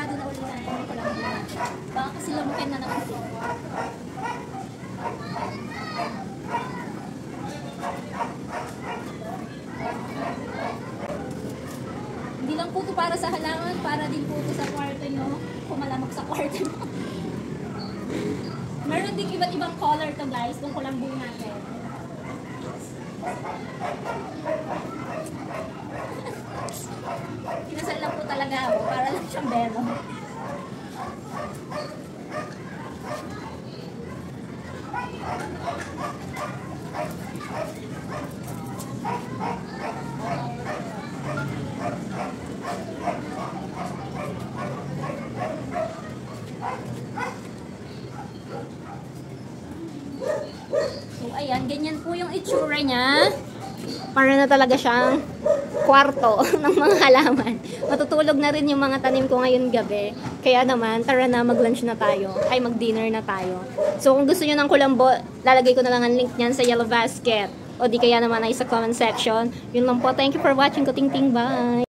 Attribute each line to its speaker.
Speaker 1: isarado na ulit natin yung kulambo natin. Baka kasi lamukin na ng ulit. Hindi lang po ito para sa halaman, para din po ito sa kwarto nyo. Kumalamok sa kwarto nyo. Meron din iba't ibang color to guys, itong kulambo natin. Kinasal lang po talaga ako, para lang siyang belo. So, ayan, ganyan po yung itsura niya. Para na talaga siyang kwarto ng mga halaman. Matutulog na rin yung mga tanim ko ngayon gabi. Kaya naman, tara na, mag-lunch na tayo. Ay, mag-dinner na tayo. So, kung gusto nyo ng kulambo, lalagay ko na lang ang link niyan sa Yellow Basket. O di kaya naman ay sa comment section. Yun lang po. Thank you for watching. Kuting-ting. Bye!